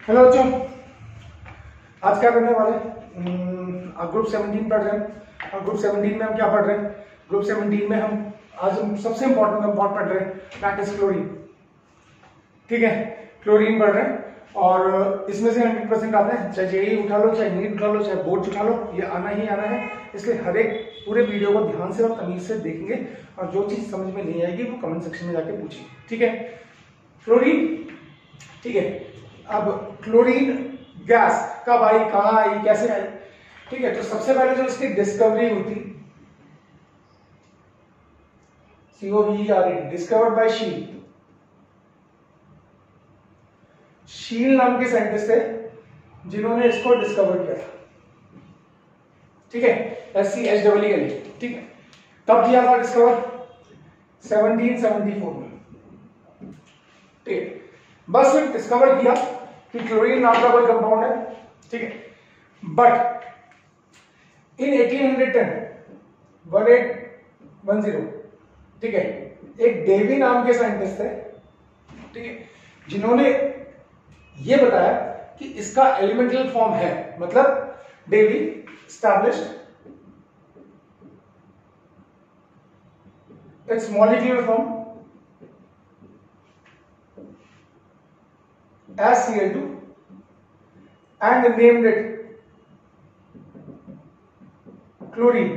Hello बच्चों, आज क्या करने वाले ग्रुप 17 पढ़ रहे हैं। और ग्रुप 17 में हम क्या पढ़ रहे हैं? ग्रुप 17 में हम सबसे इम्पोर्टेंट पढ़ रहे हैं दैट इज क्लोरीन। ठीक है, क्लोरीन पढ़ रहे हैं और इसमें से 100% आते हैं, चाहे जेईई उठा लो, चाहे नीट उठा लो, चाहे बोर्ड उठा लो, ये आना ही आना है। इसलिए हर एक पूरे वीडियो को ध्यान से और तमीज से देखेंगे और जो चीज समझ में नहीं आएगी वो कमेंट सेक्शन में जाके पूछिए। ठीक है, क्लोरीन। ठीक है, अब क्लोरीन गैस कब आई, कहां आई, कैसे आई? ठीक है, तो सबसे पहले जो इसकी डिस्कवरी हुई थी, COVERE, डिस्कवर्ड बाय शील नाम के साइंटिस्ट थे जिन्होंने इसको डिस्कवर किया था। ठीक है, SCHEEL। ठीक है, कब किया था डिस्कवर? 1774 में। ठीक है, बस डिस्कवर किया कि क्लोरीन नाम का कोई कंपाउंड है। ठीक है, बट इन 1810 ठीक है, एक डेवी नाम के साइंटिस्ट थे, ठीक है, जिन्होंने ये बताया कि इसका एलिमेंटल फॉर्म है, मतलब Davy established its molecular form as Cl2 and named it chlorine.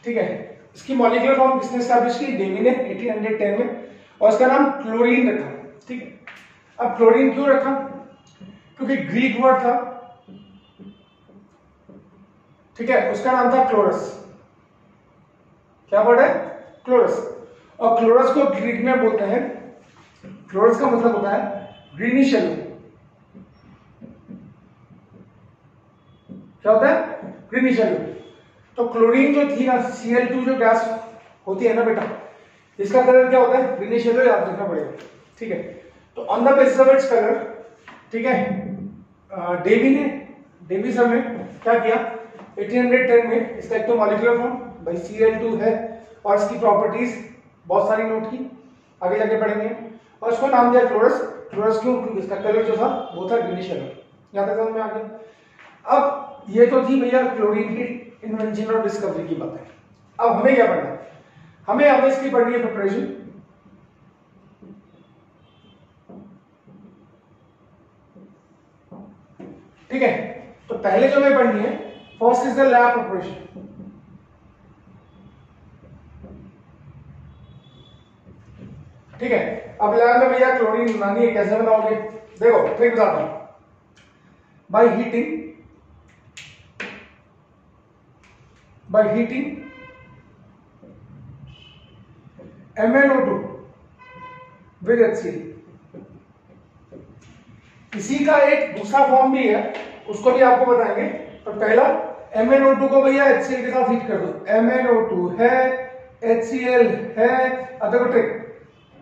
ठीक है, इसकी मॉलिक्यूलर फॉर्म किसने एस्टैब्लिश की? डेवी ने 1810 में, और इसका नाम क्लोरीन रखा। ठीक है, अब क्लोरीन क्यों रखा? क्योंकि ग्रीक वर्ड था, ठीक है, उसका नाम था क्लोरस। क्या वर्ड है? क्लोरस। और क्लोरस को ग्रीक में बोलते हैं, क्लोरस का मतलब होता है ग्रीनिश येलो। क्या होता है? Greenish yellow. तो क्लोरीन जो थी ना, Cl2 जो गैस होती है ना बेटा, इसका कलर क्या होता है? ग्रीनिश येलो, याद रखना पड़ेगा। ठीक है, तो on the basis of its colour, ठीक है, डेवी सर ने क्या किया? 1810 में इसका एक तो मॉलिक्यूलर फॉर्म भाई Cl2 है और इसकी प्रॉपर्टीज बहुत सारी नोट की, आगे जाके पढ़ेंगे, और इसको नाम दिया क्लोरस। क्लोरस क्यों? क्योंकि इसका कलर जो था वो था ग्रीनिश येलो। यहां तक समझ में आ गया? अब ये तो थी भैया क्लोरीन की इन्वेंशन और डिस्कवरी की बात है। अब हमें क्या पढ़ना है? हमें अब इसकी पढ़नी है प्रिपरेशन। ठीक है, तो पहले जो हमें पढ़नी है, first is the lab preparation. ठीक है, अब लैब में भैया क्लोरीन बनानी है, कैसे बनाओगे? देखो ट्रिक बताता हूं। By heating MnO2 with HCl। इसी का एक दूसरा फॉर्म भी है, उसको भी आपको बताएंगे। तो पहला MnO2 को भैया HCl के साथ हीट कर दो। MnO2 है, HCl है। अब देखो ट्रिक,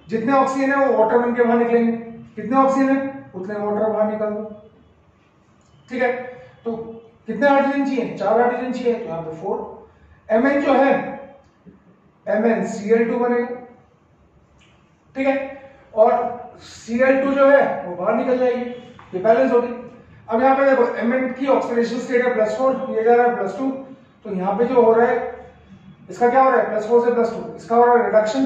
जितने ऑक्सीजन है वो वाटर बन के बाहर निकलेंगे, कितने ऑक्सीजन है उतने वाटर बाहर निकाल दो। ठीक है, तो कितने हाइड्रोजन चाहिए? 4 हाइड्रोजन चाहिए, तो यहां पे 4। Mn जो है MnCl2 बनेगा। ठीक है, और Cl2 जो है वो बाहर निकल जाएगी, ये बैलेंस हो गई। अब यहाँ पे देखो Mn की ऑक्सीडेशन स्टेट है +4, ये जा रहा है +2, तो यहाँ पे जो हो रहा है इसका क्या हो रहा है? +4 से +2, इसका हो रहा है रिडक्शन,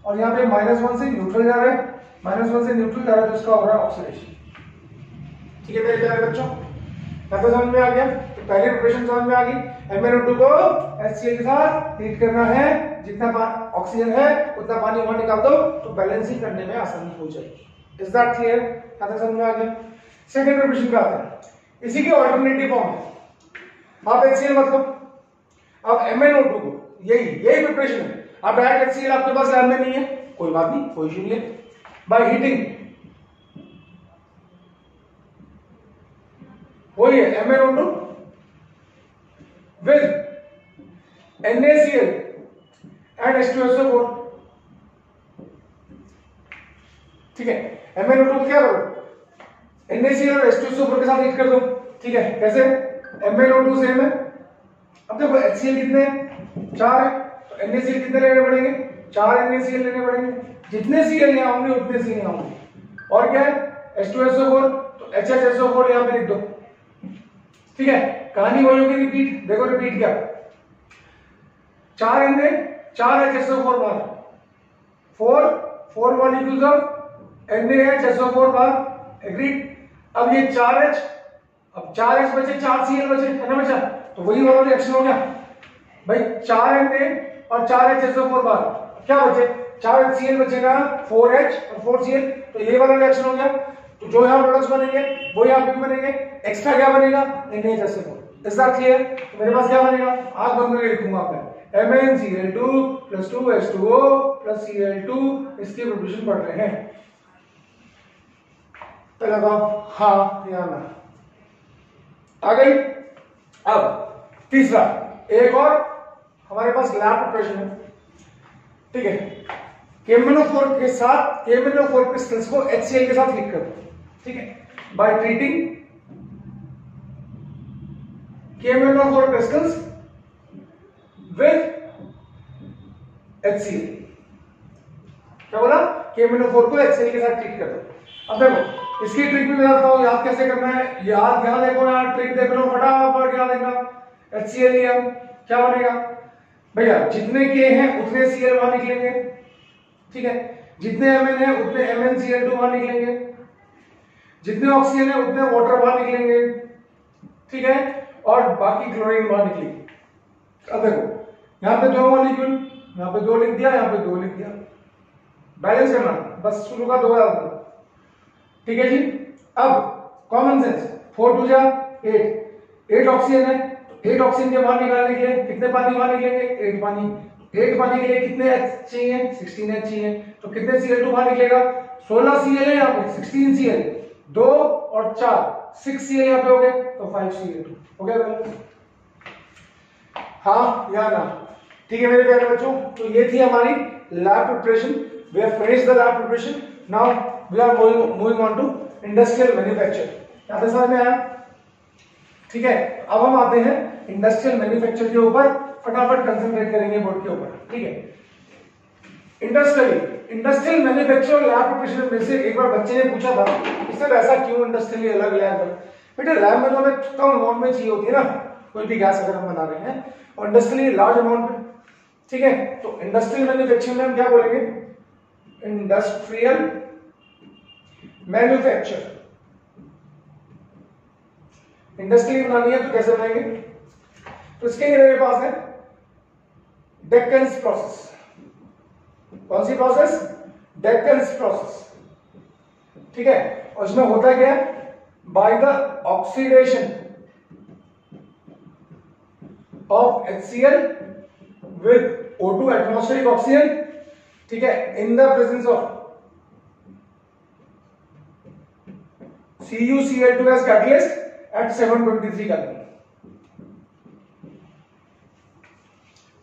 और यहाँ पे -1 से न्यूट्रल जा रहा है, -1 से न्यूट्रल जा रहा है, तो इसका हो रहा है ऑक्सीडेशन। ठीक है मेरे प्यारे बच्चों, क्या तो समझ में आ गया? तो पहली प्रिपरेशन समझ में आ गई। MnO2 को HCl के साथ हीट करना है, जितना ऑक्सीजन है उतना पानी वहां निकाल दो, तो बैलेंसिंग करने में आसानी हो जाएगी। Is that clear? क्या तो समझ में आ गया? सेकंड प्रिपरेशन पे आते हैं, इसी की ऑल्टरनेटिव फॉर्म है। आप HCl मतलब अब MnO2 को, यही प्रिपरेशन है। अब डायरेक्ट HCl आपके पास लैब में नहीं है, कोई बात नहीं, कोई इशू नहीं है। बाय हीटिंग वही है MnO2 with NaCl and H2SO4। ठीक है, MnO2 को क्या करो? NaCl और H2SO4 के साथ हीट कर दो। ठीक है, कैसे? MnO2 सेम है, अब देखो HCl कितने हैं? 4 है, तो NaCl कितने लेने पड़ेंगे? 4 NaCl लेने पड़ेंगे। जितने Cl यहाँ होंगे उतने Cl यहाँ होंगे। और क्या है? H2SO4, तो HHSO4 यहां पे लिख दो। ठीक है, कहानी वही होगी रिपीट। देखो रिपीट क्या, 4 Na 4 HSO4 bar, 4 molecules of NaHSO4 bar, agreed. अब ये 4H, अब 4H बचे, 4Cl बचे, है ना बचा, तो वही वाला रिएक्शन हो गया भाई, 4 Na और 4 HSO4 बार, क्या बचे, 4 HCl बचेगा, 4H और 4Cl, तो ये वाला रिएक्शन हो गया। तो जो यहाँ प्रोडक्ट्स बनेंगे वो यहाँ पे बनेंगे, एक्स्ट्रा क्या बनेगा, NaHSO4। Is that clear? तो मेरे पास क्या बनेगा, आग बंद करके लिखूंगा मैं, MnCl2 + 2H2O + Cl2, इसकी प्रोपोर्शन पढ़ रहे हैं। पहला काम हाँ ध्यान आ गई। अब तीसरा, एक और हमारे पास लैब प्रिपरेशन है, ठीक है। KMnO4 के साथ KMnO4 क्रिस्टल्स को HCl के साथ हीट कर दो, ठीक है, by treating KMnO4 crystals with HCl। क्या बोला, KMnO4 को HCl के साथ ट्रीट कर दो। अब देखो इसकी ट्रिक भी बताता हूं, याद कैसे करना है, याद यहां देखो, यहां ट्रिक देख लो फटाफट, याद देखना। HCl लिया, क्या बनेगा भैया, जितने K हैं उतने Cl वहां निकलेंगे, ठीक है, जितने Mn है उतने MnCl2 वहां निकलेंगे, जितने ऑक्सीजन है उतने वाटर बाहर निकलेंगे, ठीक है, और बाकी क्लोरीन बाहर निकलेगी। अब देखो यहां पे 2 मॉलिक्यूल, यहां पे 2 लिख दिया, यहां पे 2 लिख दिया, बैलेंस करना, बस शुरू का 2 याद रखना, ठीक है जी। अब कॉमन सेंस, 4 2 जा 8 ऑक्सीजन है, तो 8 ऑक्सीजन के बाहर निकालने के लिए कितने पानी बाहर निकलेंगे, 8 पानी। 8 पानी के लिए कितने H चाहिए, 16 H चाहिए, तो कितने Cl2 बाहर निकलेगा, 16 Cl है यहाँ पे, 16 Cl, 2 और 4 6 Cl यहाँ पे हो गए, तो 5 Cl2 हो गया। हाँ या ना, ठीक है मेरे प्यारे बच्चों, तो ये थी हमारी lab preparation. We have finished the lab preparation, now we are moving on to industrial manufacture. क्या था समझ में आया, ठीक है। अब हम आते हैं इंडस्ट्रियल मैन्युफैक्चर के ऊपर, फटाफट कंसंट्रेट करेंगे बोर्ड के ऊपर, ठीक है। इंडस्ट्रियल मैन्युफैक्चर लैब प्रिपरेशन में से एक बार बच्चे ने पूछा था, इससे ऐसा क्यों इंडस्ट्रियल अलग लैब है, बेटा लैब में तो हमें कम अमाउंट में चाहिए होती है ना, कोई भी गैस अगर हम बना रहे हैं, और इंडस्ट्रियल लार्ज अमाउंट में, ठीक है। तो इंडस्ट्रियल मैन्युफैक्चरिंग में हम क्या बोलेंगे, इंडस्ट्रियल मैन्युफैक्चर। इंडस्ट्री बनानी है तो कैसे बनाएंगे, तो इसके लिए मेरे पास है डेक्कन्स प्रोसेस। कौन सी प्रोसेस, डेक्कन्स प्रोसेस, ठीक है। और इसमें होता क्या है, by the oxidation of HCl with O2 atmospheric oxygen, ठीक है, in the presence of CuCl2 as catalyst at 723 kelvin,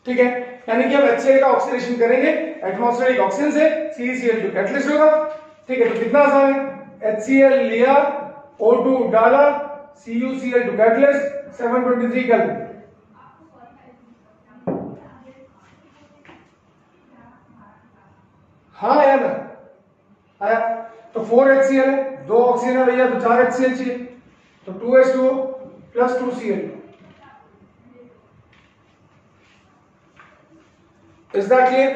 ठीक है। यानी कि हम HCl का ऑक्सीडेशन करेंगे एटमॉस्फेरिक ऑक्सीजन से, CuCl2 कैटलिस्ट होगा, ठीक है। तो कितना आसान है, HCl लिया, O2 डाला, CuCl2 कैटलिस्ट, 723 केल्विन। हाँ आया ना, आया। तो 4 HCl है, 2 ऑक्सीजन है भैया, तो 4 HCl चाहिए, तो 2H2O + 2Cl2। Is that clear,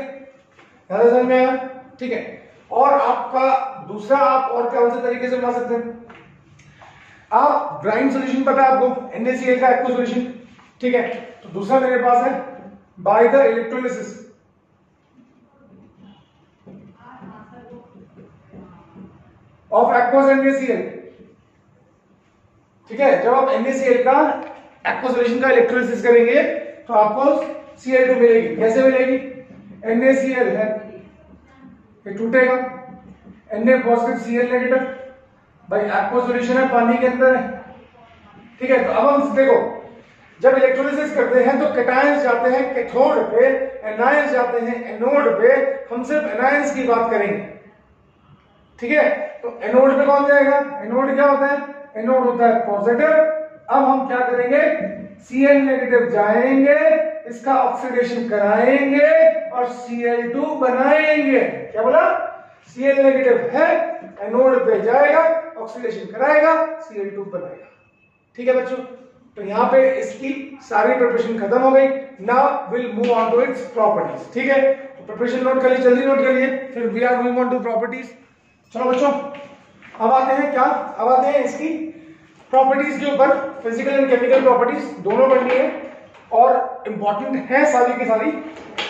ध्यान समझ में आया, ठीक है। और आपका दूसरा, आप और कौन से तरीके से बना सकते हैं, आप ब्राइन सॉल्यूशन पता है आपको, NaCl का एक्व सॉल्यूशन, ठीक है। तो दूसरा मेरे पास है by the electrolysis of aqueous NaCl, ठीक है। जब आप NaCl का एक्व सॉल्यूशन का इलेक्ट्रोलिसिस करेंगे तो आपको Cl2 मिलेगी। कैसे मिलेगी, NaCl है, ये टूटेगा, Na पॉजिटिव Cl नेगेटिव, भाई एक्व सॉल्यूशन है, पानी के अंदर है, ठीक है। तो अब हम देखो, जब इलेक्ट्रोलिसिस करते हैं तो कैटायंस जाते हैं कैथोड पे, एनायंस जाते हैं एनोड पे, हम सिर्फ एनायंस की बात करेंगे, ठीक है। तो एनोड पे कौन जाएगा, एनोड क्या होता है, एनोड होता है पॉजिटिव। अब हम क्या करेंगे, Cl नेगेटिव जाएंगे, इसका ऑक्सीडेशन कराएंगे और Cl2 बनाएंगे। क्या बोला, Cl नेगेटिव है, एनोड पे जाएगा ऑक्सीडेशन कराएगा, Cl2 बनाएगा। ठीक है बच्चों, तो यहाँ पे इसकी सारी प्रिपरेशन खत्म हो गई। Now will move on to its properties. ठीक है, तो प्रिपरेशन नोट कर लीजिए, जल्दी नोट करिए, फिर we are moving on to properties. चलो बच्चों, अब आते हैं क्या, अब आते हैं इसकी प्रॉपर्टीज के ऊपर। फिजिकल एंड केमिकल प्रॉपर्टीज दोनों पढ़नी है और इंपॉर्टेंट है सारी की सारी।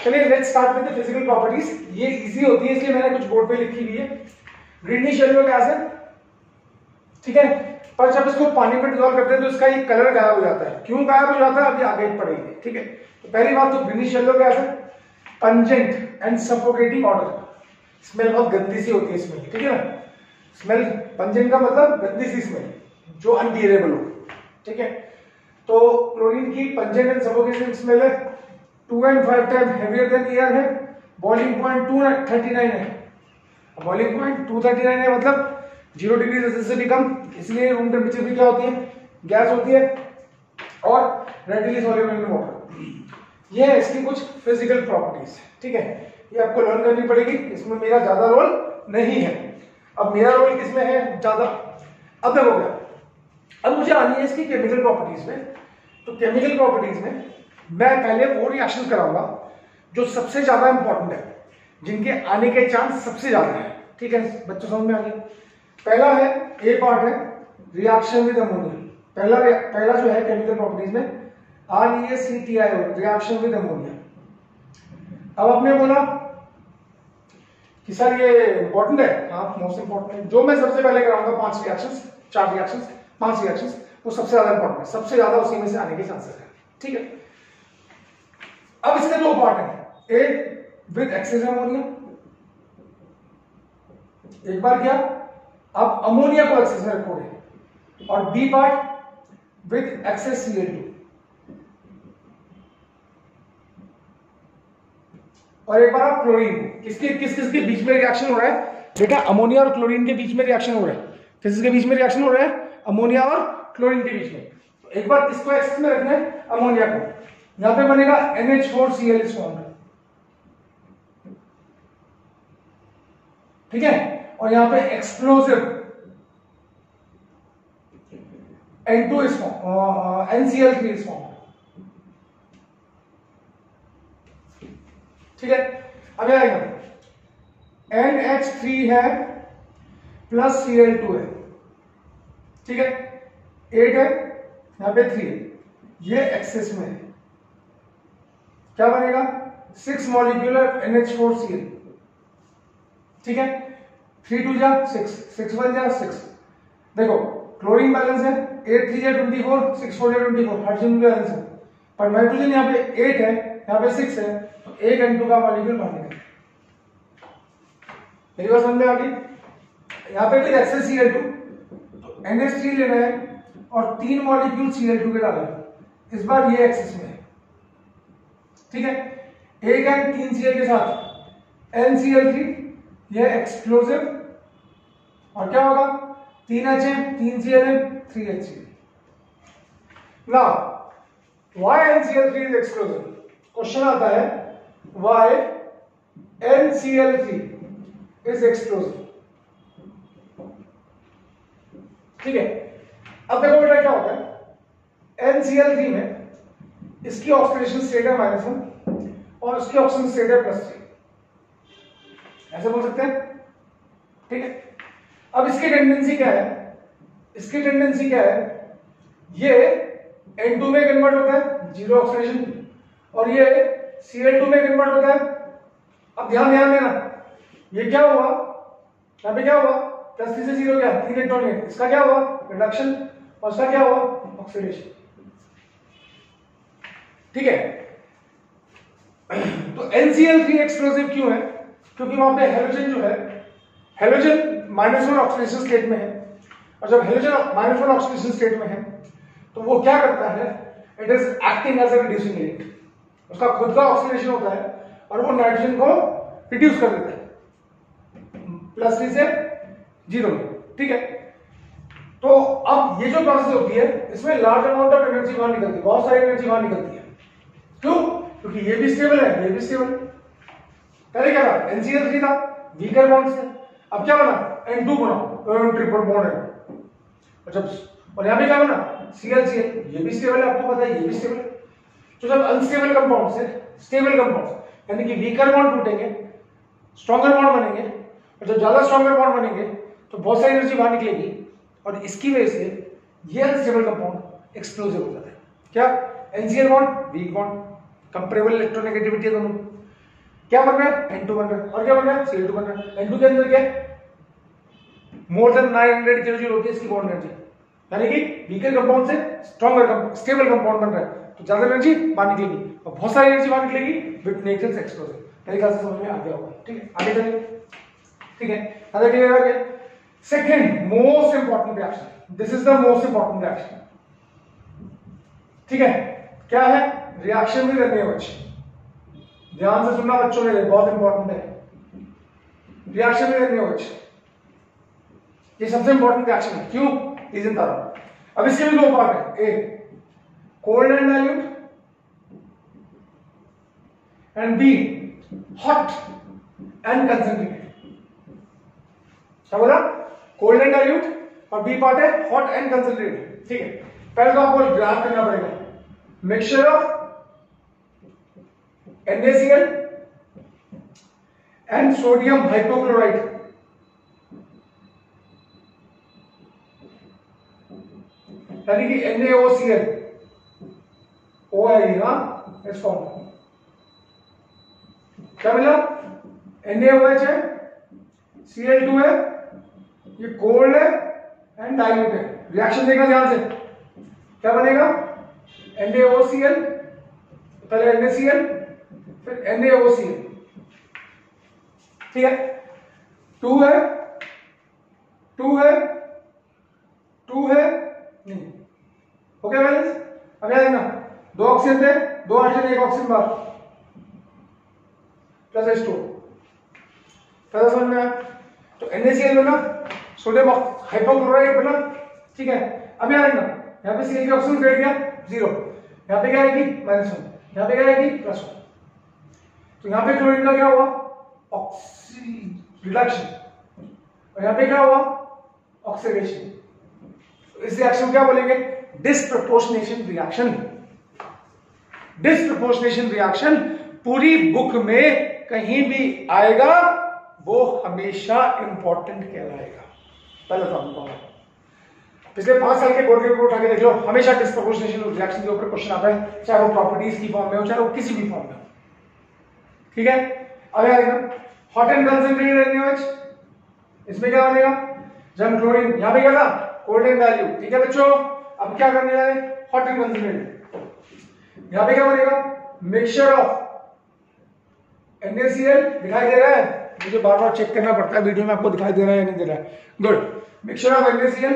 चलिए let's start with the physical properties. ये इजी होती है इसलिए मैंने कुछ बोर्ड पे लिखी हुई है। ग्रीनिश येलो एसिड, ठीक है, पर जब इसको पानी में डिसॉल्व करते हैं तो इसका ये कलर गायब हो जाता है। क्यों गायब हो जाता है अभी आगे पढ़ेंगे। ठीक है, तो पहली बात तो greenish yellow acid pungent and suffocating order, smell बहुत गंदी सी होती है स्मेल। ठीक है ना, स्मेल पंजेंट का मतलब गंदी सी स्मेल जो अनबियरेबल हो। ठीक है, तो क्लोरीन की पंजेंट एंड सफोकेटिंग स्मेल है 2 and 5 time heavier than air है। बॉइलिंग पॉइंट 239 है। बॉइलिंग पॉइंट 239 है मतलब 0 डिग्री सेल्सियस से भी कम, इसलिए रूम टेम्परेचर भी क्या होती है, गैस होती है, और रेडिली सॉल्युबल इन वाटर। ये है इसकी कुछ फिजिकल प्रॉपर्टीज। ठीक है, ये आपको लर्न करनी पड़ेगी, इसमें मेरा ज्यादा रोल नहीं है। अब मेरा रोल किसमें है ज्यादा, अब हो गया। अब मुझे आनी है इसकी केमिकल प्रॉपर्टीज में। तो केमिकल प्रॉपर्टीज में मैं पहले वो रिएक्शन कराऊंगा जो सबसे ज्यादा इंपॉर्टेंट है, जिनके आने के चांस सबसे ज्यादा है। ठीक है बच्चों, समझ में आ गया। पहला है, ए पार्ट है रिएक्शन विद अमोनिया। पहला जो है केमिकल प्रॉपर्टीज में ReACTiO, रिएक्शन विद अमोनिया। अब आपने बोला कि सर ये इंपॉर्टेंट है, हाँ मोस्ट इंपॉर्टेंट है। जो मैं सबसे पहले कराऊंगा 5 रिएक्शंस, 4 रिएक्शंस, 5 रिएक्शंस, वो सबसे ज्यादा इंपॉर्टेंट है, सबसे ज्यादा उसी में से आने के चांसेस है। ठीक है, अब इसके 2 पार्ट है, ए विद एक्सेस अमोनिया, एक बार क्या आप अमोनिया को एक्सेस में रखोगे, और B part with access Cl2। और एक बार आप क्लोरीन, किस के बीच में रिएक्शन हो रहा है बेटा, अमोनिया और क्लोरीन के बीच में रिएक्शन हो रहा है। किसके बीच में रिएक्शन हो रहा है, अमोनिया और क्लोरीन के बीच में। तो एक बार किसको एक्सेस में रखना है, अमोनिया को। यहां पे बनेगा NH4Cl इज फॉर्म्ड। ठीक है, और यहां पे explosive N2 is form, NCl3 is form. ठीक है, अब आएगा NH3 है प्लस Cl2 है। ठीक है, 8 है, यहां पे 3 है, ये एक्सेस में है। क्या बनेगा 6 मॉलिक्यूल NH4Cl। ठीक है, 3 2 जा 6, 6 1 जा 6। देखो क्लोरीन बैलेंस है, 8 3 जा 24, 6 4 जा 24, हाइड्रोजन बैलेंस है, पर नाइट्रोजन यहाँ पे 8 है, यहाँ पे 6 है, तो एक N2 का मॉलिक्यूल बाहर निकल। मेरी बात समझ में आ गई। यहाँ पे भी एक्सेस Cl2, तो NH3 लेना है और 3 मॉलिक्यूल Cl2 के डालना है। इस बार ये एक्सेस में है। ठीक है, एक N 3 Cl के साथ NCl3, यह एक्सप्लोसिव, और क्या होगा 3 H है, 3 Cl है, 3 HCl। Now why NCl3 is explosive? Question आता है why NCl3 is explosive। ठीक है, अब देखो बेटा क्या होता है, NCl3 में इसकी ऑक्सीडेशन स्टेट है -1 और इसकी ऑक्सीजन स्टेट है +3, ऐसे बोल सकते हैं। ठीक है, अब इसकी टेंडेंसी क्या है, इसकी टेंडेंसी क्या है, ये N2 में कन्वर्ट होता है, 0 ऑक्सीडेशन, और ये Cl2 में कन्वर्ट होता है। अब ध्यान देना, ये क्या हुआ, यहाँ पे क्या हुआ, +3 से 0 क्या, 3 इलेक्ट्रॉन है, इसका क्या हुआ रिडक्शन, और इसका क्या हुआ ऑक्सीडेशन। ठीक है, तो NCl3 एक्सप्लोसिव क्यों है, क्योंकि वहां पे हेलोजन जो है, हेलोजन -1 ऑक्सीडेशन स्टेट में है, और जब हेलोजन -1 ऑक्सीडेशन स्टेट में है तो वो क्या करता है, it is acting as a reducing agent. उसका खुद का ऑक्सीडेशन होता है और वो नाइट्रोजन को रिड्यूस कर देता है +3 से 0 में। ठीक है, तो अब ये जो प्रोसेस होती है इसमें लार्ज अमाउंट ऑफ एनर्जी बाहर निकलती है, बहुत सारी एनर्जी बाहर निकलती है। क्यों, क्योंकि ये भी स्टेबल है, ये भी स्टेबल है। पहले क्या था, NCl3 था, वीकर बॉन्ड से, अब क्या बना, N2 बना, ट्रिपल बॉन्ड है, और यहाँ पे क्या बना ClCl, ये भी स्टेबल है, आपको पता है ये भी स्टेबल है। तो जब अनस्टेबल कंपाउंड से स्टेबल कंपाउंड यानी कि वीकर बॉन्ड टूटेंगे, स्ट्रॉन्गर बॉन्ड बनेंगे, और जब ज्यादा स्ट्रॉन्गर बॉन्ड बनेंगे तो बहुत सारी एनर्जी बाहर निकलेगी और इसकी वजह से ये अनस्टेबल कंपाउंड एक्सप्लोसिव हो जाता है। क्या NCl bond weak bond, comparable electronegativity है दोनों, क्या बन रहा है N2 बन रहा है और क्या बन रहा है Cl2 बन रहा है। N2 के अंदर क्या है मोर देन 900 किलोजूल होती है इसकी बॉन्ड एनर्जी, यानी कि वीकर कंपाउंड से स्ट्रॉन्गर स्टेबल कंपाउंड बन रहा है तो ज्यादा एनर्जी बाहर निकलेगी और बहुत सारी एनर्जी बाहर निकलेगी विद नेचर से एक्सप्लोसिव। मेरे ख्याल से समझ में आ गया होगा, ठीक है आगे चलिए। ठीक है आगे क्लियर हो गया। Second most important reaction, this is the most important reaction, ठीक है क्या है रिएक्शन विद NaOH। ध्यान से सुनना बच्चों मेरे, बहुत इंपॉर्टेंट है रिएक्शन विद NaOH, ये सबसे इंपॉर्टेंट रिएक्शन है। क्यों रीजन बता रहा हूं। अब इसके भी दो पार्ट है, A cold and dilute and B hot and concentrated. क्या बोला कोल्ड एंड डाइल्यूट और बी पार्ट है हॉट एंड कंसंट्रेटेड, ठीक है। पहले तो आपको ग्राफ करना पड़ेगा mixture of NaCl and sodium hypochloride, यानी कि NaOCl, O है ये, हाँ इस फॉर्म क्या मिला NaOH है, Cl2 है, ये कोल्ड है एंड डाइल्यूट है। रिएक्शन देखना ध्यान से, क्या बनेगा NaOCl, पहले NaCl फिर NaOCl, ठीक है 2 है 2 है 2 है नहीं, ओके बैलेंस। अब याद रखना दो ऑक्सीजन थे, दो हाइड्रोजन एक ऑक्सीजन बाहर प्लस H2, पता समझ में आया। तो NaCl बना, सोडियम हाइपोक्लोराइड बना, ठीक है। अब याद रखना यहाँ पे Cl की ऑक्सीजन बैठ गया 0, यहाँ पे क्या आएगी -1, यहाँ पे क्या आएगी +1, तो यहाँ पे क्लोरीन का क्या हुआ रिडक्शन और यहाँ पे क्या हुआ ऑक्सीडेशन। तो इस रिएक्शन क्या बोलेंगे डिस्प्रपोर्शनेशन रिएक्शन। डिस्प्रपोर्शनेशन रिएक्शन पूरी बुक में कहीं भी आएगा वो हमेशा इंपॉर्टेंट कहलाएगा। पहले तो आपको पिछले 5 साल के बोर्ड पेपर उठा के देख लो, हमेशा डिस्प्रपोर्शनेशन रिएक्शन के ऊपर क्वेश्चन आता है, चाहे वो प्रॉपर्टीज की फॉर्म में हो चाहे वो किसी भी फॉर्म में हो, ठीक है। अब आएगा हॉट एंड कंसंट्रेटेड NaOH, इसमें क्या बनेगा जब क्लोरीन यहाँ पे क्या था कोल्ड एंड डाइल्यूट, ठीक है बच्चों। अब क्या करने जा रहे हैं हॉट एंड कंसंट्रेटेड, यहाँ पे क्या बनेगा मिक्सचर ऑफ NaCl, दिखाई दे रहा है मुझे बार बार चेक करना पड़ता है वीडियो में आपको दिखाई दे रहा है या नहीं दे रहा है, good. Mixture of NaCl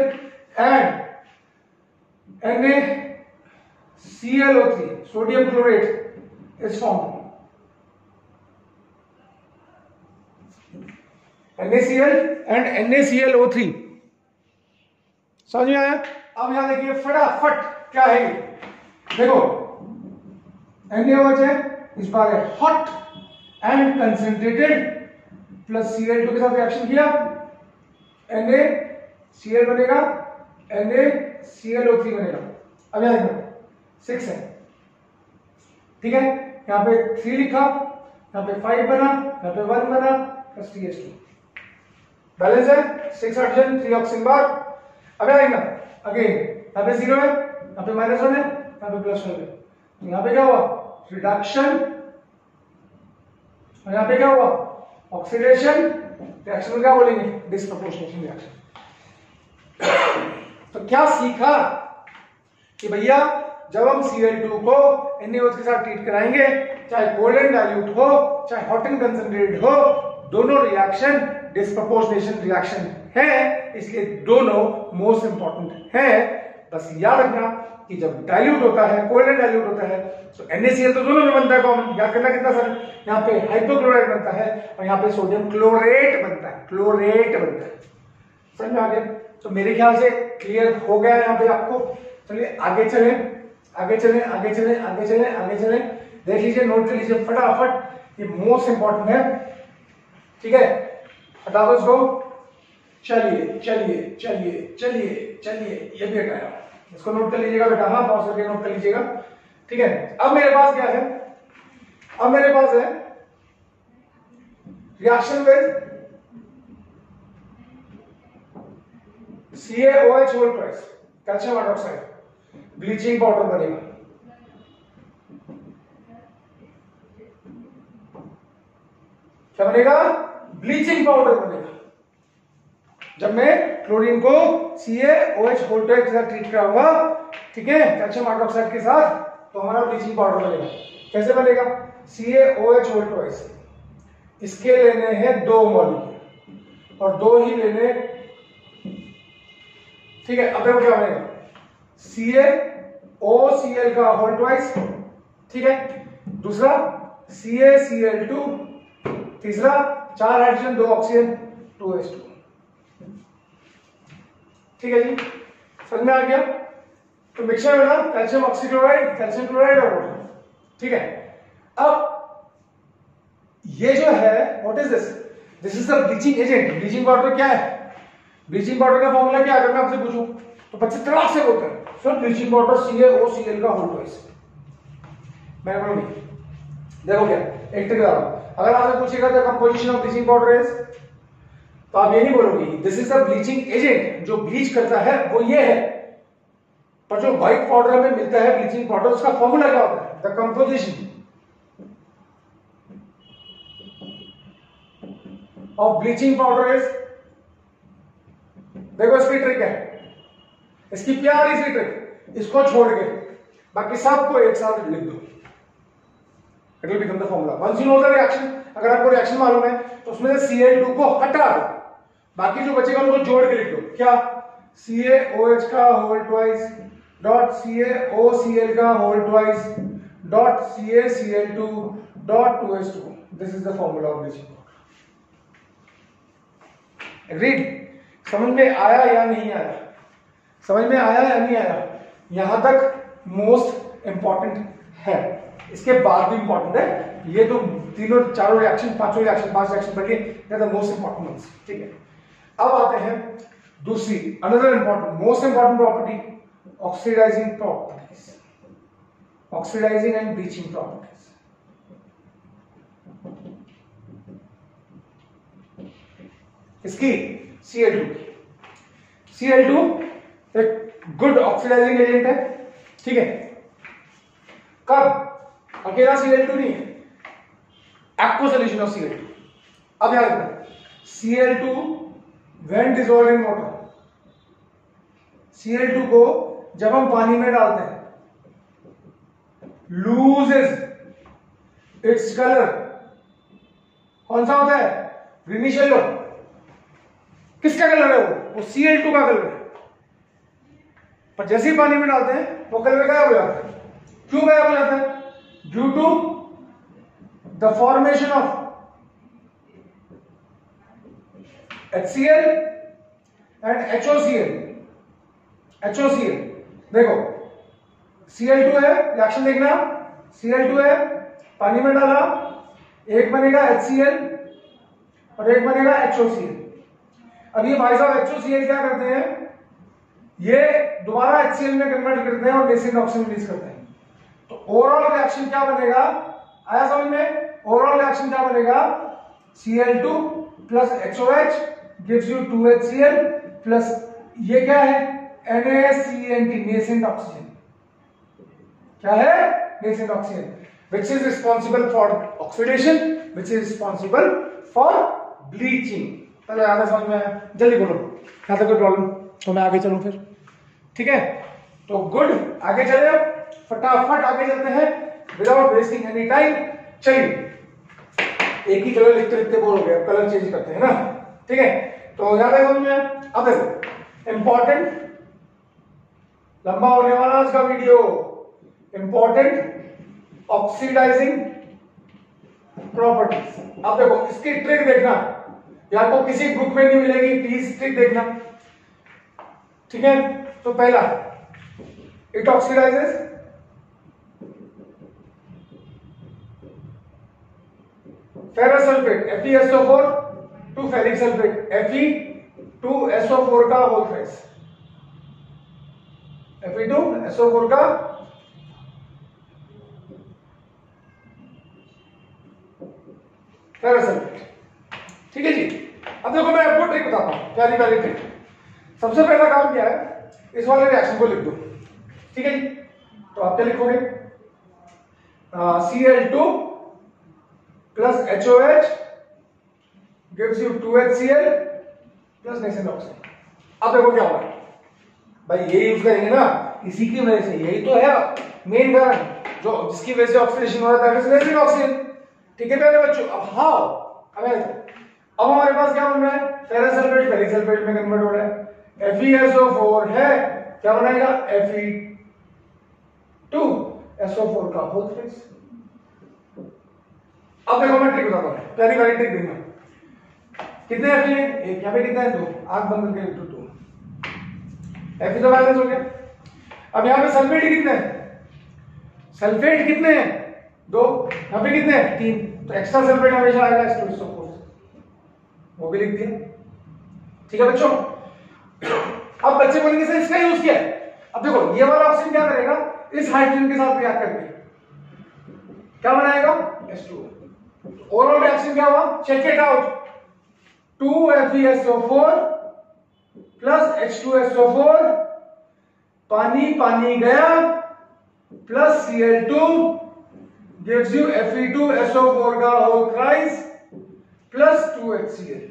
and NaClO3 sodium chlorate is form, NaCl and NaClO3, समझ में आया। अब यहां देखिए फटाफट क्या है, देखो NaOH है, इस बार है hot and concentrated plus Cl2 के साथ रिएक्शन किया, NaCl बनेगा NaClO3 बनेगा। अब यहां देखो 6 है, ठीक है, यहां पे 3 लिखा, यहां पे 5 बना, यहां पे 1 बना प्लस TH2, बैलेंस है 6 हाइड्रोजन 3 ऑक्सीजन बार। अब आएगा अगेन यहाँ पे 0 है, यहाँ पे -1 है, यहाँ पे +1 है, तो यहाँ पे क्या हुआ रिडक्शन और यहाँ पे क्या हुआ ऑक्सीडेशन। रिएक्शन क्या बोलेंगे डिस्प्रपोर्शनेशन रिएक्शन। तो क्या सीखा कि भैया जब हम Cl2 को NaOH के साथ ट्रीट कराएंगे, चाहे कोल्ड एंड डाइल्यूट हो चाहे हॉट एंड कंसंट्रेटेड हो, दोनों रिएक्शन डिस्प्रपोर्शनेशन रिएक्शन है, इसलिए दोनों मोस्ट इंपॉर्टेंट है। बस याद रखना कि जब डाइल्यूट होता है कोल्ड एंड डाइल्यूट होता है तो NaCl तो दोनों में बनता है कॉमन, याद करना कितना सर, यहाँ पे हाइपोक्लोराइड बनता है और यहाँ पे सोडियम क्लोरेट बनता है, क्लोरेट बनता है, समझ में आ गया। तो मेरे ख्याल से क्लियर हो गया यहाँ पे आपको। चलिए आगे चले आगे चले आगे चले आगे चले आगे चले, देख लीजिए नोट कर लीजिए फटाफट, ये मोस्ट इंपॉर्टेंट है, ठीक है। फटाफट इसको चलिए चलिए चलिए चलिए चलिए ये भी हटाया, इसको नोट कर लीजिएगा बेटा, हाँ पॉज करके नोट कर लीजिएगा। ठीक है, अब मेरे पास क्या है, अब मेरे पास है reaction with CaOH whole twice calcium hydroxide, bleaching powder बनेगा। क्या बनेगा? ब्लीचिंग पाउडर बनेगा। जब मैं क्लोरीन को CaOH होल ट्वाइस के साथ ट्रीट कराऊंगा, ठीक है, कैल्शियम हाइड्रोक्साइड के साथ, तो हमारा ब्लीचिंग पाउडर बनेगा। कैसे बनेगा? CaOH होल ट्वाइस, इसके लेने हैं 2 मॉलिक्यूल और 2 ही लेने, ठीक है। अब देखो क्या बनेगा, CaOCl का होल ट्वाइस, ठीक है, दूसरा CaCl2, तीसरा 4 हाइड्रोजन 2 ऑक्सीजन 2H2। ठीक है जी, समझ में आ गया? तो मिक्सचर में ना कैल्शियम ऑक्सीक्लोराइड, कैल्शियम क्लोराइड और वाटर। ठीक है, अब ये जो है what is this? This is the bleaching agent. Bleaching powder क्या है? ब्लीचिंग पाउडर का फॉर्मूला क्या? अगर मैं आपसे पूछूं तो बच्चे तड़ाक से बोलते हैं सर ब्लीचिंग पाउडर CaOCl का होल ट्वाइस। मैं बोलूंगी देखो क्या एक ट्रिक बता रहा हूं, अगर आपसे पूछेगा the composition of bleaching powder is, तो आप ये नहीं बोलोगी this is the bleaching agent, जो ब्लीच करता है वो ये है, पर जो व्हाइट पाउडर में मिलता है ब्लीचिंग पाउडर, उसका फॉर्मूला क्या होता है? The composition of bleaching powder is, देखो इसकी ट्रिक है, इसकी प्यारी सी ट्रिक, इसको छोड़ के बाकी सबको एक साथ लिख दो, it will become the formula. Once you know the reaction, अगर आपको रिएक्शन मालूम है तो उसमें से Cl2 को हटा दो, बाकी जो बचेगा उनको जोड़ के लिख दो। क्या? CaOH का होल ट्वाइस डॉट CaOCl का whole twice dot CaCl2 dot 2H2। This is the formula of bleaching powder. Agreed? समझ में आया या नहीं आया? समझ में आया या नहीं आया? यहां तक मोस्ट इंपॉर्टेंट है, इसके बाद भी इंपॉर्टेंट है। ये तो तीनों चारों रिएक्शन, पांचों रिएक्शन, 5 रिएक्शन पढ़िए, they are the most important ones. ठीक है, अब आते हैं दूसरी, another important, most important property, oxidising properties, oxidising and bleaching properties. इसकी Cl2 एक गुड ऑक्सीडाइजिंग एजेंट है। ठीक है, कब? अकेला Cl2 नहीं है, एक्वा सॉल्यूशन ऑफ Cl2। अब याद रखना Cl2 when dissolve in water, Cl2 को जब हम पानी में डालते हैं लूजेस इट्स कलर। कौन सा होता है? Greenish yellow. किसका कलर है वो Cl2 का कलर है, पर जैसे ही पानी में डालते हैं वो कलर गायब हो जाता है। क्यों गायब हो जाता है? Due to the formation of HCl and HOCl। HOCl देखो Cl2 है, रिएक्शन देखना, Cl2 है, पानी में डाला, एक बनेगा HCl और एक बनेगा HOCl। अब ये भाई साहब HOCl क्या करते हैं, ये दोबारा HCl में कन्वर्ट करते हैं और नेसेंट ऑक्सीजन रिलीज करते हैं। तो ओवरऑल रिएक्शन क्या बनेगा? आया समझ में? ओवरऑल रिएक्शन क्या बनेगा? Cl2 plus HOH gives you 2HCl plus ये क्या है? NaCN, nascent oxygen. क्या है? Nascent oxygen, which is responsible for oxidation, which is responsible for bleaching। चलो याद है, समझ में आया? जल्दी बोलो, यहाँ तक कोई प्रॉब्लम तो मैं आगे चलूं फिर। ठीक है, तो गुड, आगे चले, अब फटाफट आगे चलते हैं विदाउट वेस्टिंग एनी टाइम। चलिए, एक ही कलर लिखते लिखते बोर हो गया, कलर चेंज करते हैं ना। ठीक है, तो याद है समझ में? अब देखो इंपॉर्टेंट, लंबा होने वाला आज का वीडियो, इंपॉर्टेंट ऑक्सीडाइजिंग प्रॉपर्टीज। अब देखो इसकी ट्रिक देखना, या तो किसी बुक में नहीं मिलेगी, प्लीज ट्रिक देखना। ठीक है, तो पहला it oxidises ferrous sulphate FeSO4 to ferric sulphate Fe to SO4 का होल ट्वाइस। SO4 का फेरस सल्फेट। ठीक है जी। अब देखो मैं आपको ट्रिक बताता हूं, प्यारी प्यारी ट्रिक। सबसे पहला काम क्या है, इस वाले रिएक्शन को लिख दो। ठीक है जी। तो आप क्या लिखोगे, Cl2 plus HOH gives you 2HCl plus nascent oxygen। अब देखो क्या होगा भाई, ये यूज करेंगे ना, इसी की वजह से, यही तो है मेन कारण जो जिसकी वजह से ऑक्सीडेशन हो रहा है, nascent oxygen। ठीक है प्यारे बच्चों। अब हमारे पास क्या बन रहा है, फेरस सल्फेट फेरिक सल्फेट में कन्वर्ट हो रहा है। FeSO4 है, क्या बनाएगा, Fe2SO4 का होल फेस। अब देखो मैं ट्रिक बताता हूं, प्यारी प्यारी ट्रिक देखना। कितने Fe हैं, एक, यहाँ पे कितना है, दो, आंख बंद करके लिख दो, Fe तो बैलेंस हो गया। अब यहाँ पे सल्फेट कितने हैं, सल्फेट कितने हैं, दो, यहाँ पे कितने हैं, तीन, तो एक्स्ट्रा सल्फेट हमेशा आएगा H2SO4, वो भी लिख दिया। ठीक है बच्चों। अब बच्चे बोलेंगे सर इसका यूज किया है। अब देखो ये वाला ऑक्सीजन क्या करेगा, इस हाइड्रोजन के साथ रिएक्ट करके क्या बनाएगा, H2O। ओवरऑल रिएक्शन क्या हुआ, check it out, 2FeSO4 plus H2SO4, पानी पानी गया, plus Cl2 gives you Fe2SO4 का whole thrice plus 2HCl।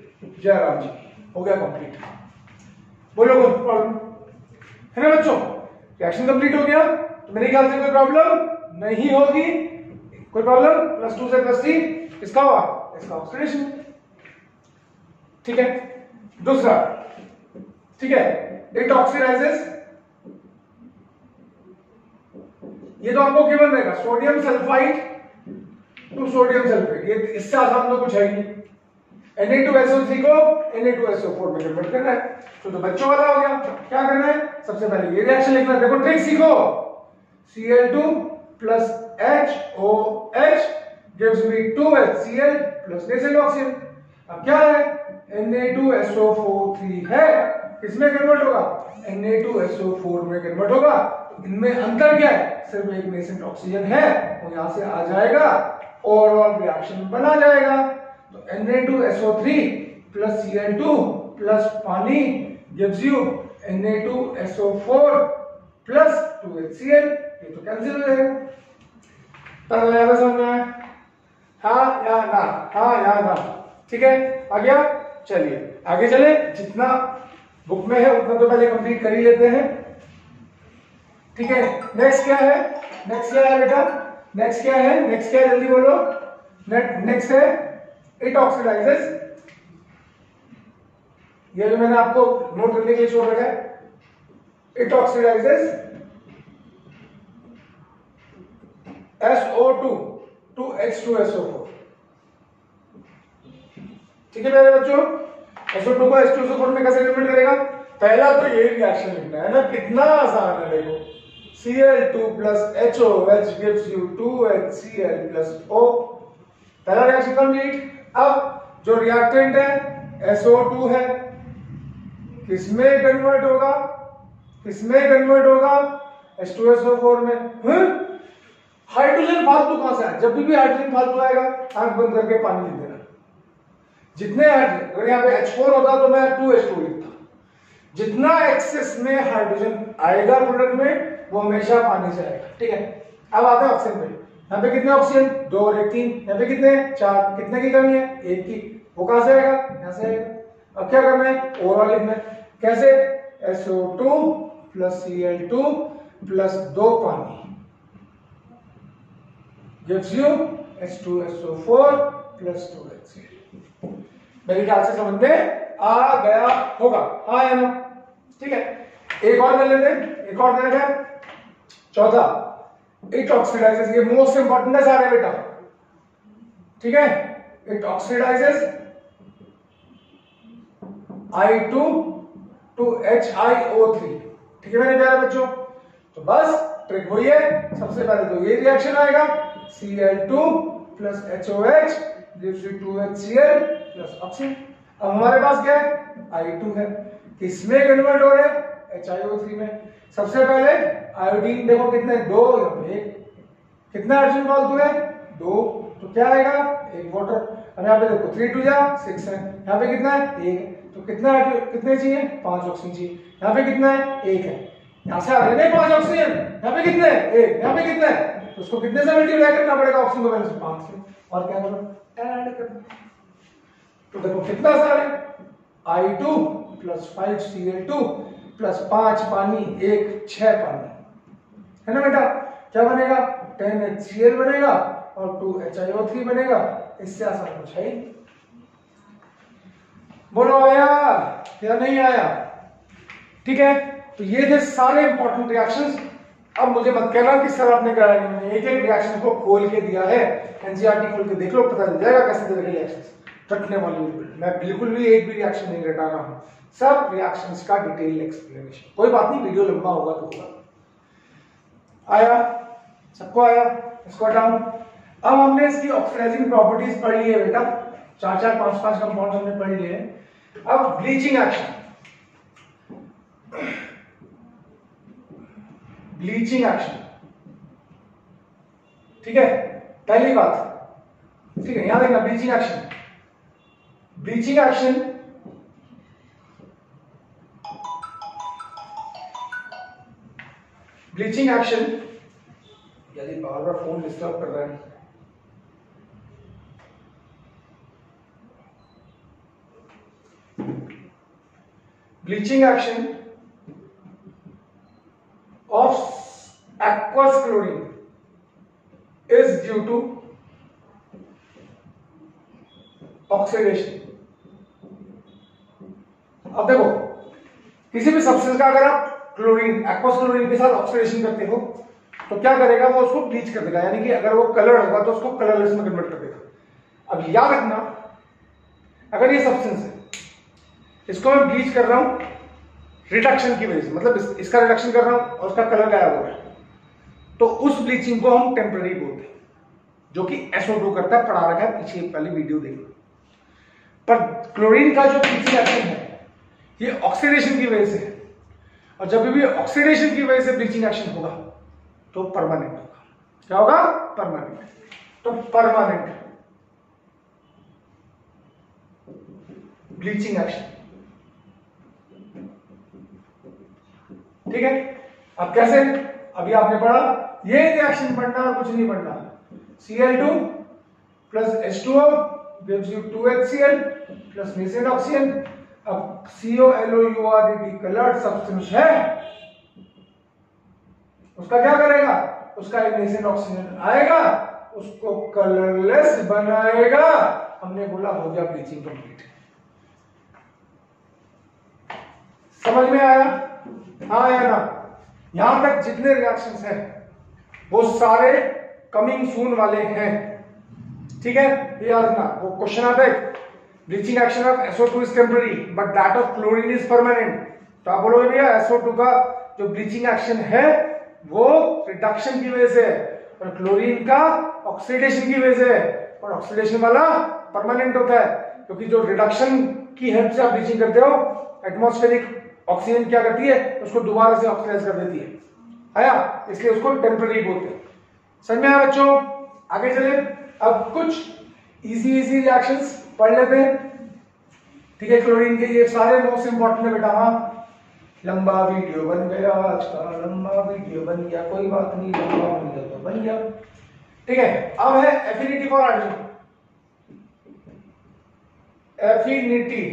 Jairam ji, हो गया कंप्लीट। बोलो कोई प्रॉब्लम है ना बच्चों, रिएक्शन कंप्लीट हो गया, तो मेरे ख्याल से कोई प्रॉब्लम नहीं होगी। कोई प्रॉब्लम, +2 से +3 इसका हुआ, इसका ऑक्सीडेशन। ठीक है। दूसरा, ठीक है, इट ऑक्सीडाइजेस, ये तो आपको गिवन रहेगा, sodium sulphide to sodium sulphate, ये इससे आसान तो कुछ है ही नहीं। Na2SO3 को Na2SO4 में कन्वर्ट करना है, तो बच्चों वाला हो गया। क्या करना है, सबसे पहले ये रिएक्शन लिखना है। देखो ट्रिक सीखो, Cl2 plus HOH gives me 2HCl plus nascent oxygen। अब क्या है, Na2SO4 है, किसमें कन्वर्ट होगा, Na2SO4 में कन्वर्ट होगा। तो इनमें अंतर क्या है, सिर्फ एक नेसेंट ऑक्सीजन है, वो यहां से आ जाएगा, ओवरऑल रिएक्शन बना जाएगा। तो Na2SO3 plus Cl2 plus पानी gives you Na2SO4 plus 2HCl। ये तो कैंसिल हो जाएगा। तब समझ में, हाँ या ना, हाँ या ना। ठीक है, आ गया। चलिए आगे चले, जितना बुक में है उतना तो पहले कंप्लीट कर ही लेते हैं। ठीक है, नेक्स्ट क्या है, नेक्स्ट क्या है बेटा, नेक्स्ट क्या है, नेक्स्ट क्या है, जल्दी बोलो। नेक्स्ट है इट ऑक्सीडाइजेस, ये जो मैंने आपको नोट करने के लिए छोड़ रखा है, it oxidises SO2 to H2SO4। ठीक है मेरे बच्चों, SO2 को H2SO4 में कैसे कन्वर्ट करेगा, पहला तो ये रिएक्शन लिखना है ना, कितना आसान है। देखो Cl2 plus HOH gives you 2HCl plus O, पहला रिएक्शन कंप्लीट। अब जो रिएक्टेंट है SO2 है, किसमें कन्वर्ट होगा, किसमें कन्वर्ट होगा, H2SO4 में। हाइड्रोजन फालतू कहां से आया, जब भी हाइड्रोजन फालतू आएगा आंख बंद करके पानी लिख देना। जितने अगर यहाँ पे H4 होता तो मैं 2H2 लिखता। जितना एक्सेस में हाइड्रोजन आएगा प्रोडक्ट में, वो हमेशा पानी से आएगा। ठीक है, अब आता है ऑक्सीजन पे। यहाँ पे कितने ऑक्सीजन, 2 और 1 3, यहाँ पे कितने 4, कितने की कमी है, 1 की, वो कहां से आएगा, यहाँ से आएगा। अब क्या करना है, ओवरऑल लिखना है। कैसे, SO2 plus Cl2 plus 2 पानी gives you H2SO4 plus 2HCl। मेरे ख्याल से समझ में आ गया होगा, हाँ या ना। ठीक है, एक और कर लेते हैं, एक और देख है, चौथा इट ऑक्सीडाइजेस, ये मोस्ट इंपॉर्टेंट है सारे बेटा। ठीक है, it oxidises I2 to HiO3। ठीक है मेरे प्यारे बच्चों, तो बस ट्रिक वही है। सबसे पहले तो ये रिएक्शन आएगा, Cl2 plus HOH gives you 2HCl plus oxygen। अब हमारे पास क्या है, I2 है, किसमें कन्वर्ट हो रहे हैं, HiO3 में। सबसे पहले आयोडीन देखो कितने, 2 या 1, कितना हाइड्रोजन फालतू है 2, तो क्या आएगा 1 वाटर। अब यहाँ पे देखो 3 2 6 है, यहाँ पे कितना है 1 है, तो कितना कितने चाहिए 5 ऑक्सीजन चाहिए, यहाँ पे कितना है 1 है, यहाँ से आ रहे नहीं 5 ऑक्सीजन, यहाँ पे कितने 1, यहाँ पे कितने, तो उसको कितने से मल्टीप्लाई करना पड़ेगा ऑक्सीजन को बैलेंस 5 से, और क्या करो ऐड करना। तो देखो कितना सारे I2 + 5 Cl2 + 5 पानी 1 6 पानी है ना बेटा, क्या बनेगा 10 HCl बनेगा और 2 HiO3 बनेगा, इससे आसान कुछ है। बोलो आया या नहीं आया? ठीक है, तो ये थे सारे इंपॉर्टेंट रिएक्शंस। अब मुझे मत कहना कि सर आपने कराया नहीं, मैंने एक एक रिएक्शन को खोल के दिया है, एनसीईआरटी खोल के देख लो, पता चल जाएगा कैसे तरह के रिएक्शंस रटने वाली। मैं बिल्कुल भी एक भी रिएक्शन नहीं रटा रहा हूं, सब रिएक्शंस का डिटेल एक्सप्लेनेशन। कोई बात नहीं, वीडियो लंबा होगा तो होगा। आया सबको? आया, इसको हटाऊं। अब हमने इसकी ऑक्सीडाइजिंग प्रॉपर्टीज पढ़ ली है बेटा, 4 5 कंपाउंड हमने पढ़ लिए हैं। अब ब्लीचिंग एक्शन, ब्लीचिंग एक्शन, ठीक है, पहली बात, ठीक है, यहां देखना bleaching action. Bleaching action bleaching action, यदि बार बार फोन डिस्टर्ब कर रहा है, bleaching action of aqueous chlorine is due to oxidation। अब देखो किसी भी सब्सटेंस का अगर आप क्लोरीन एक्वस क्लोरीन के साथ ऑक्सीडेशन करते हो तो क्या करेगा, वो उसको ब्लीच कर देगा, यानी कि अगर वो कलर होगा तो उसको कलरलेस में कन्वर्ट कर देगा। अब याद रखना, अगर ये सब्सटेंस है, इसको मैं ब्लीच कर रहा हूं रिडक्शन की वजह से, मतलब इसका रिडक्शन कर रहा हूं और उसका कलर गायब हो रहा है, तो उस ब्लीचिंग को हम टेम्पररी बोलते हैं, जो कि SO2 करता है, पढ़ा रखा है, पीछे पहले वीडियो देखना। पर क्लोरीन का जो ब्लीचिंग एक्शन है ये ऑक्सीडेशन की वजह से है, और जब भी ऑक्सीडेशन की वजह से ब्लीचिंग एक्शन होगा तो परमानेंट होगा। क्या होगा? परमानेंट। तो परमानेंट ब्लीचिंग एक्शन, ठीक है। अब कैसे? अभी आपने पढ़ा, ये रिएक्शन पढ़ना और कुछ नहीं पढ़ना। Cl2 + H2O gives you 2HCl + nascent oxygen। अब COLOURED कलर्ड सब्सटेंस है, उसका क्या करेगा, उसका एक nascent ऑक्सीजन आएगा, उसको कलरलेस बनाएगा। हमने बोला हो गया ब्लीचिंग कंप्लीट। समझ में आया? हाँ या ना? यहां तक जितने रिएक्शंस हैं वो सारे कमिंग सून वाले हैं, ठीक है। ये याद रखना, वो क्वेश्चन आता है bleaching action of SO2 is temporary but that of chlorine is permanent. तो आप बोलोगे भैया SO2 का जो ब्लीचिंग एक्शन है वो रिडक्शन की वजह से है और क्लोरीन का ऑक्सीडेशन की वजह से है, और ऑक्सीडेशन वाला परमानेंट होता है, क्योंकि जो रिडक्शन की हेल्प से आप ब्लीचिंग करते हो, एटमॉस्फेरिक ऑक्सीजन क्या करती है, उसको दोबारा से ऑक्सीडाइज कर देती है, आया, इसलिए उसको टेम्पररी बोलते हैं। समझ में आया बच्चों? आगे चले, अब कुछ इजी रिएक्शंस पढ़ लेते हैं, ठीक है। क्लोरीन के ये सारे मोस्ट इंपॉर्टेंट है बेटा। हाँ, लंबा वीडियो बन गया आज का, लंबा वीडियो बन गया, कोई बात नहीं, लंबा बन गया तो बन गया, ठीक है। अब है एफिनिटी फॉर हाइड्रोजन। एफिनिटी,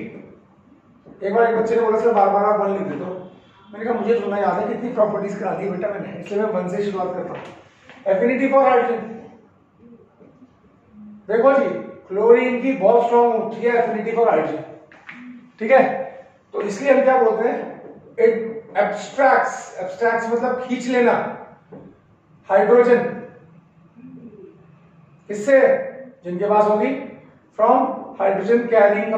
एक बार एक बच्चे ने बोला सर बार बार वन लिख दे, तो मैंने कहा मुझे सुनना याद है कि इतनी प्रॉपर्टीज करा दी बेटा मैंने, इसलिए मैं वन से शुरुआत करता हूं। एफिनिटी फॉर हाइड्रोजन, देखो जी, क्लोरीन की बहुत स्ट्रॉन्ग होती है एफिनिटी फॉर हाइड्रोजन, ठीक है। तो इसलिए हम क्या बोलते हैं, इट एब्स्ट्रैक्ट्स मतलब खींच लेना हाइड्रोजन, इससे जिनके पास होगी फ्रॉम हाइड्रोजन कैरिंग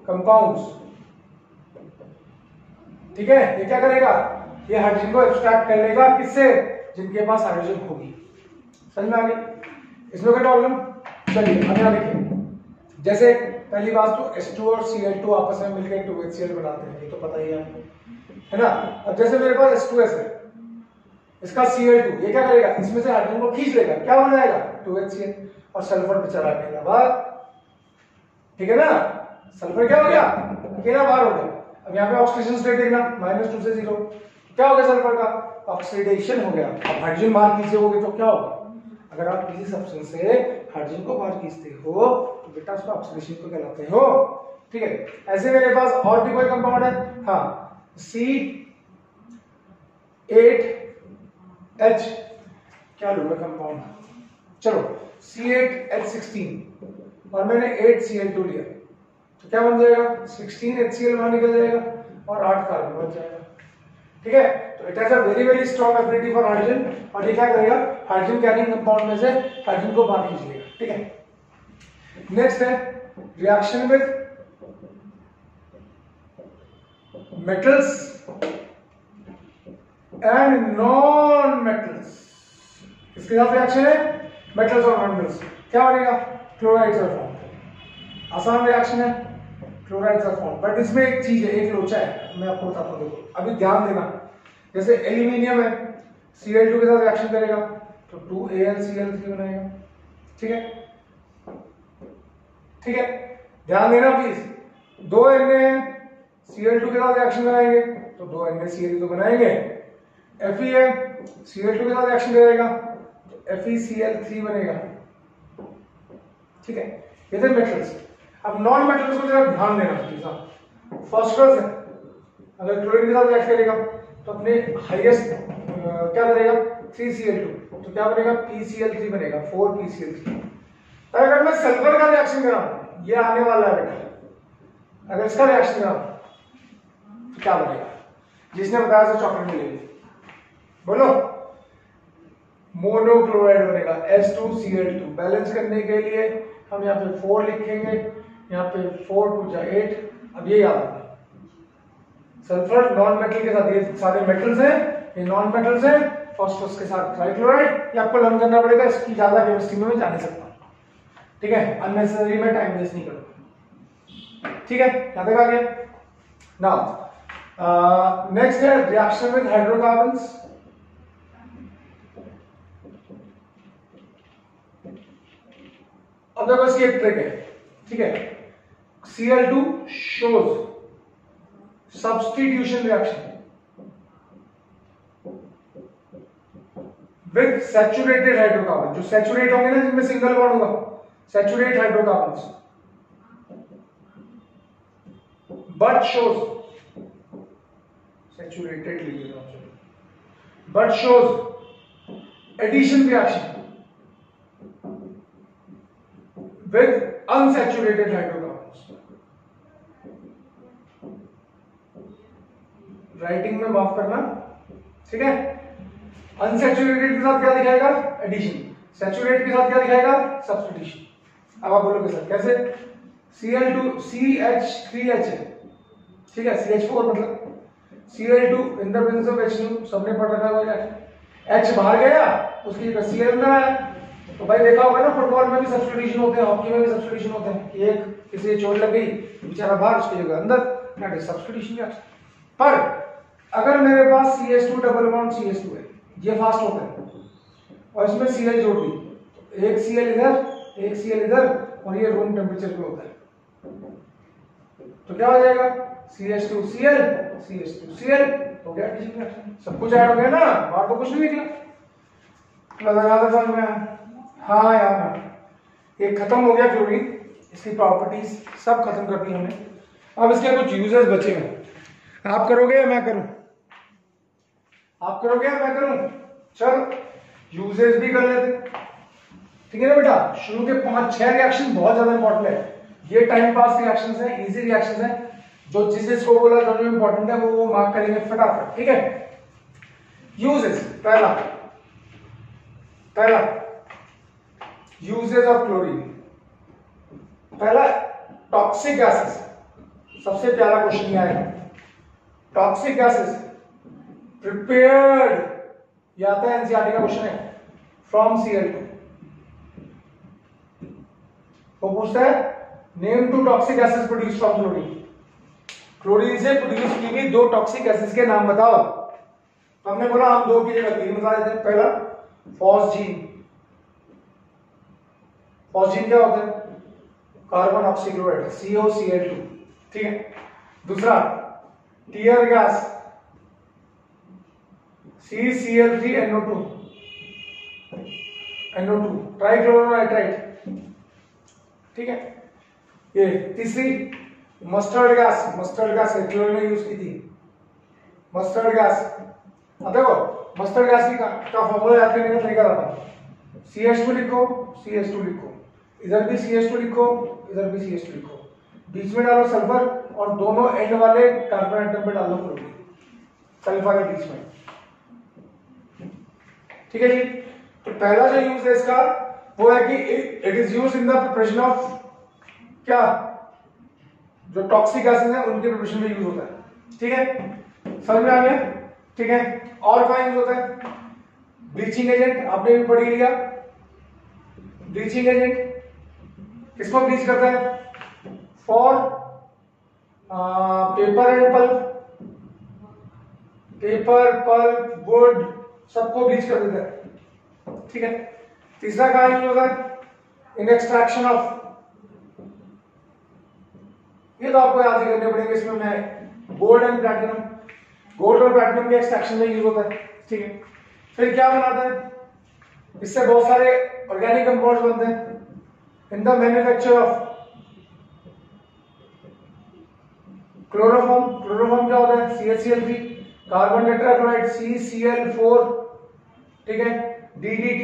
कंपाउंड्स, ठीक है। ये क्या करेगा, ये हाइड्रोजन को एक्सट्रैक्ट कर लेगा, किससे, जिनके पास हाइड्रोजन होगी। समझ में आ गई? इसमें कोई प्रॉब्लम? चलिए अब यहां देखिए, जैसे पहली बात तो H2 और Cl2 आपस में मिलकर 2HCl बनाते हैं, ये तो पता ही है ना। अब जैसे मेरे पास H2S है, इसका Cl2, ये क्या करेगा, इसमें से हाइड्रोजन को खींच लेगा, क्या बन जाएगा 2HCl, और सल्फर बेचारा अकेला बाहर, ठीक है ना। सल्फर क्या हो गया, अकेला बाहर हो गया। अब यहाँ पे ऑक्सीडेशन स्टेट देखना, -2 से 0, क्या हो गया सल्फर का, ऑक्सीडेशन हो गया। अब हाइड्रोजन बाहर खींचोगे तो क्या होगा, अगर आप किसी सब्सटेंस से हाइड्रोजन को बाहर खींचते हो तो बेटा उसका ऑक्सीडेशन को कहलाते हो, ठीक है। ऐसे मेरे पास और भी कोई कंपाउंड है, हाँ, C8H, क्या लूंगा कंपाउंड, चलो C8H16 और मैंने 8Cl2 लिया, तो क्या बन जाएगा, 16HCl बाहर निकल जाएगा और 8 कार्बन बच जाएगा, ठीक है। तो it has a very very strong affinity for hydrogen, और ये क्या करेगा, हाइड्रोजन कैरिंग कंपाउंड में से हाइड्रोजन को बाहर खींच लेगा, ठीक है। नेक्स्ट है reaction with metals and non metals. इसके साथ रिएक्शन है मेटल्स और नॉन मेटल्स, क्या बनेगा, क्लोराइड्स और फॉर्म। आसान रिएक्शन है, क्लोराइड्स और फॉर्म, बट इसमें एक चीज है, एक लोचा है, मैं आपको बताता हूं, देखो अभी ध्यान देना। जैसे एल्यूमिनियम है, Cl2 के साथ रिएक्शन करेगा तो 2AlCl3 बनाएगा, ठीक है, ठीक है, ध्यान देना प्लीज। 2 Na Cl2 के साथ रिएक्शन कराएंगे तो 2 NaCl तो बनाएंगे। Fe है, Cl2 के साथ रिएक्शन करेगा तो FeCl3 बनेगा, ठीक है। ये थे मेटल्स। अब नॉन मेटल्स को जरा ध्यान देना प्लीज। फास्फोरस है, अगर क्लोरीन के साथ रिएक्ट करेगा तो अपने हाईएस्ट क्या करेगा 3Cl2, तो क्या बनेगा PCl3 बनेगा, 4PCl3। अगर मैं सल्फर का रिएक्शन कराऊं, ये आने वाला है बेटा, अगर इसका रिएक्शन कराऊं तो क्या बनेगा, जिसने बताया था चॉकलेट मिलेगी, बोलो, मोनोक्लोराइड बनेगा, H2Cl2। बैलेंस करने के लिए हम यहाँ पे 4 लिखेंगे, यहाँ पे 4 2 जा 8। अब ये याद रखना, सल्फर नॉन मेटल के साथ, ये सारे मेटल्स हैं, ये नॉन मेटल्स हैं, फास्फोरस के साथ ट्राइक्लोराइड, ये आपको लर्न करना पड़ेगा, इसकी ज्यादा केमिस्ट्री में मैं जा नहीं सकता, ठीक है, अननेसेसरी में टाइम वेस्ट नहीं करूंगा, ठीक है, यहां तक आ गया। नाउ नेक्स्ट है रिएक्शन विद हाइड्रोकार्बन्स। अब देखो इसकी एक ट्रिक है, ठीक है, Cl2 shows substitution reaction with saturated hydrocarbon, जो सैचुरेट होंगे ना, जिनमें सिंगल बॉन्ड होगा, saturate hydrocarbons, but shows saturated लीजिएगा, but shows addition reaction with unsaturated hydrocarbons। Writing में माफ करना, ठीक है। अनसैचुरेटेड के साथ क्या दिखाएगा, एडिशन, सैचुरेट के साथ क्या दिखाएगा, सब्स्टिट्यूशन। अब आप बोलोगे सर कैसे, Cl2 CH3H है, ठीक है, CH4 मतलब Cl2 in the presence of H2, सबने पढ़ रखा है, H बाहर गया, उसकी जगह Cl अंदर आया। तो भाई देखा होगा ना, फुटबॉल में भी सब्स्टिट्यूशन होते हैं, हॉकी में भी सब्स्टिट्यूशन होते हैं, एक किसी चोट लग गई, बेचारा बाहर, उसकी जगह अंदर, दैट इज सब्स्टिट्यूशन रिएक्शन। पर अगर मेरे पास CH2 डबल बॉन्ड CH2 है, ये फास्ट होता है, और इसमें Cl जोड़ दी, तो एक Cl इधर, एक Cl इधर, और ये रूम टेम्परेचर पे होता है, तो क्या हो जाएगा, CH2Cl CH2Cl हो गया एडिशन रिएक्शन। सब कुछ ऐड हो गया ना, बाहर तो कुछ नहीं निकला, समझ में आया? हाँ यार, ये खत्म हो गया क्लोरीन, इसकी प्रॉपर्टीज सब खत्म कर दी हमने। अब इसके कुछ यूजेस बचे हैं, आप करोगे या मैं करूं, आप करोगे या मैं करूं, चल यूजेस भी कर लेते, ठीक है ना बेटा। शुरू के 5-6 रिएक्शन बहुत ज्यादा इंपॉर्टेंट है, ये टाइम पास रिएक्शंस हैं, इजी रिएक्शंस हैं, जो चीजें को बोला जो इंपॉर्टेंट है वो मार्क करेंगे फटाफट, ठीक है। यूजेस, पहला यूजेस ऑफ क्लोरीन, पहला टॉक्सिक गैसेस, सबसे प्यारा क्वेश्चन ये आएगा, टॉक्सिक गैसेस प्रिपेयर्ड, ये आता है एनसीईआरटी का क्वेश्चन है, फ्रॉम Cl2। वो पूछता है name 2 toxic acids produce from chlorine. Chlorine से प्रोड्यूस की गई 2 टॉक्सिक एसिड्स के नाम बताओ। तो हमने बोला हम 2 की जगह 3 बता देते हैं। पहला फॉस्जीन। फॉस्जीन क्या होता है? कार्बन ऑक्सीक्लोराइड COCl2, ठीक है। दूसरा टीयर गैस CCl3NO2 ट्राइक्लोरोनाइट्राइड, ठीक है। ये तीसरी मस्टर्ड गैस क्लोरीन ने यूज की थी। मस्टर्ड गैस, देखो मस्टर्ड गैस का फॉर्मूला याद करने का तरीका बताओ। CH2 लिखो, CH2 लिखो, इधर भी CH2 लिखो, इधर भी CH2 लिखो, बीच में डालो सल्फर और दोनों एंड वाले कार्बन एटम पे डालो क्लोरीन, सल्फर के बीच में, ठीक है जी। तो पहला जो यूज है इसका वो है कि it is use in the preparation of क्या, जो टॉक्सिक गैसेस हैं उनके प्रिपरेशन में यूज होता है, ठीक है। समझ में आ गया, ठीक है। और कहां यूज होता है? ब्लीचिंग एजेंट, आपने भी पढ़ लिया। ब्लीचिंग एजेंट किसको ब्लीच करता है? For paper and pulp, would सबको ब्लीच कर देता है, ठीक है। तीसरा कहां यूज होता है? इन एक्सट्रैक्शन ऑफ, ये तो आपको याद ही करने पड़ेंगे। इसमें मैं गोल्ड एंड प्लैटिनम, गोल्ड और प्लैटिनम के एक्सट्रैक्शन में यूज होता है, ठीक है। फिर क्या बनाता है? इससे बहुत सारे ऑर्गेनिक कंपाउंड्स बनते हैं। In the manufacture of chloroform, chloroform क्या होता है? CHCl3, कार्बन टेट्राक्लोराइड CCl4, ठीक है, DDT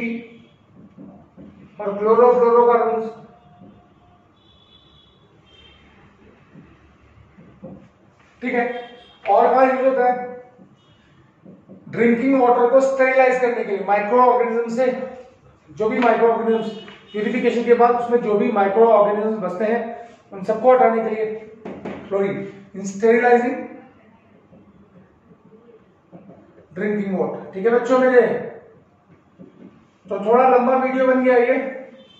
और क्लोरोफ्लोरोकार्बन्स, ठीक है। और कहां यूज होता है? ड्रिंकिंग वाटर को स्टेरिलाइज करने के लिए, माइक्रो ऑर्गेनिज्म से जो भी माइक्रो ऑर्गेनिज्म प्यूरिफिकेशन के बाद उसमें जो भी माइक्रो ऑर्गेनिज्म बचते हैं उन सबको हटाने के लिए क्लोरीन इन स्टेरिलाइजिंग ड्रिंकिंग वाटर, ठीक है बच्चों मेरे। तो थोड़ा लंबा वीडियो बन गया ये,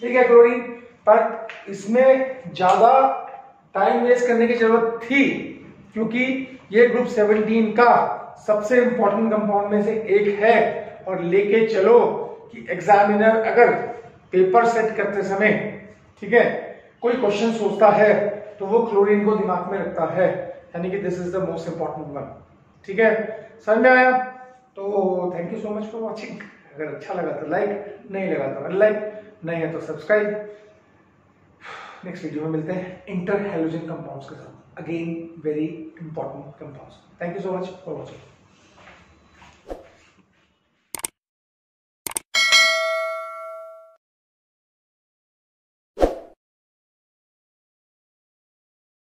ठीक है क्लोरीन, पर इसमें ज्यादा टाइम वेस्ट करने की जरूरत थी क्योंकि ये ग्रुप 17 का सबसे इंपॉर्टेंट कंपाउंड में से एक है। और लेके चलो कि एग्जामिनर अगर पेपर सेट करते समय, ठीक है, कोई क्वेश्चन सोचता है तो वो क्लोरीन को दिमाग में रखता है, यानी कि this is the most important one, ठीक है। समझ में आया? तो thank you so much for watching. अगर अच्छा लगा तो लाइक, नहीं लगा तो अनलाइक, नहीं है तो सब्सक्राइब। नेक्स्ट वीडियो में मिलते हैं इंटर हैलोजन कंपाउंड्स के साथ, again very important compounds. Thank you so much for watching.